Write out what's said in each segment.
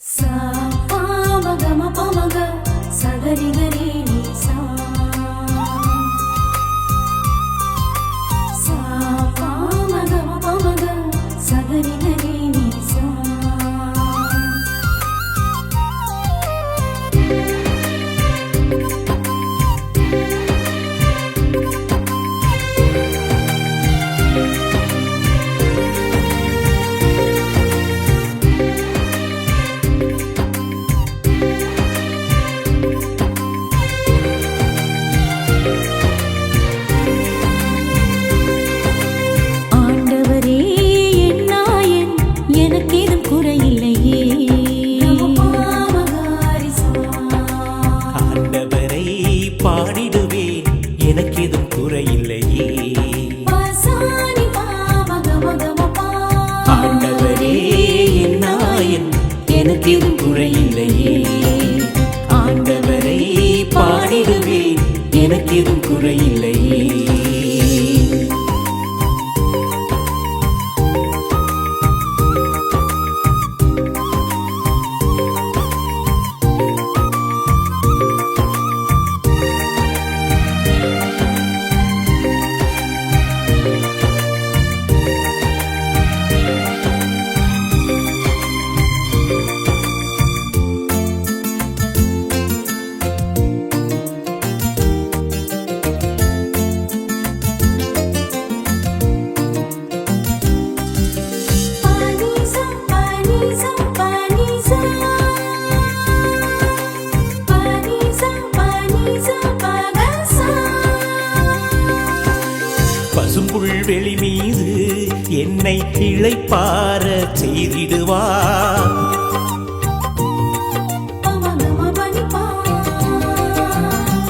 சா பா மக ம ப மக சகரி கரி நீ சா சா பா மக ம ப மக சகரி கரி நீ சா பாடிடுவேன் எனக்கேதும் குறையில்லையே ஆண்டவரே என் நாயன் எனக்கேதும் குறையில்லையே ஆண்டவரை பாடிடுவேன் எனக்கேதும் குறையில்லையே பசும்புல்வெளி மீது என்னை இளைப்பார செய்திடுவார்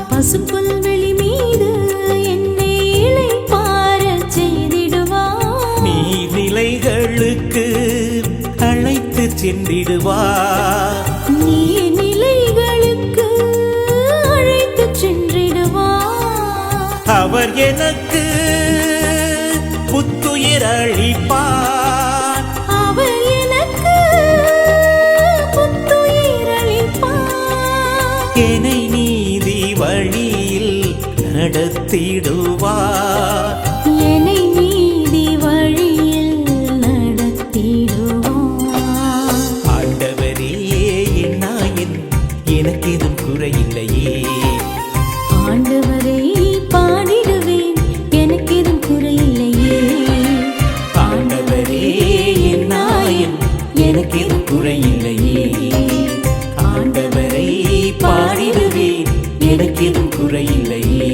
பசும்புல்வெளி மீது என்னை இளைப்பார செய்திடுவார் நீர்நிலைகளுக்கு அழைத்து சென்றிடுவார் நீர்நிலைகளுக்கு அழைத்து சென்றிடுவார் அவர் எனக்கு புத்துயிர் அளிப்பார் அவர் எனக்கு புத்துயிர் அளிப்பார் என்னை நீதி வழியில் நடத்திடுவார் என்னை நீதி வழியில் நடத்திடுவார் ஆண்டவரே என் நாயன் எனக்கேதும் குறையில்லையே ஆண்டவரை பாடிடுவேன் எனக்கேதும் குறையில்லையே ஆண்டவரே என் நாயன் எனக்கேதும் குறையில்லையே ஆண்டவரை பாடிடுவேன் எனக்கேதும் குறையில்லையே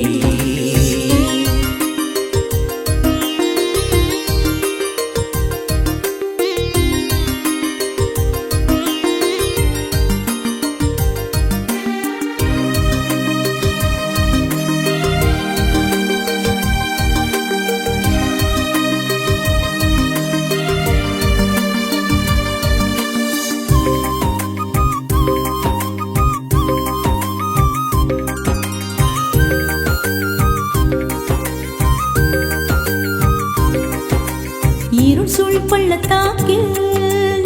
இருள் சூழ் பள்ளத்தாக்கில்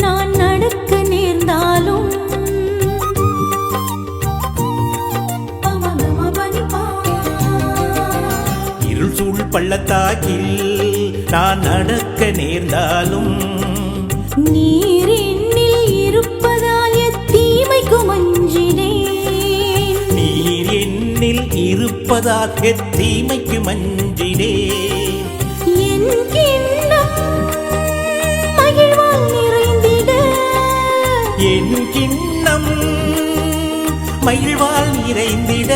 நான் நடக்க நேர்ந்தாலும் இருள் சூழ் பள்ளத்தாக்கில் நான் நடக்க நேர்ந்தாலும் நீர் என்னில் இருப்பதால் எத்தீமைக்கும் அஞ்சினேன் நீர் என்னில் இருப்பதால் எத்தீமைக்கு மஞ்சினேன் என் கிண்ணம் மகிழ்வால் நிறைந்திட என் கிண்ணம் மகிழ்வால் நிறைந்திட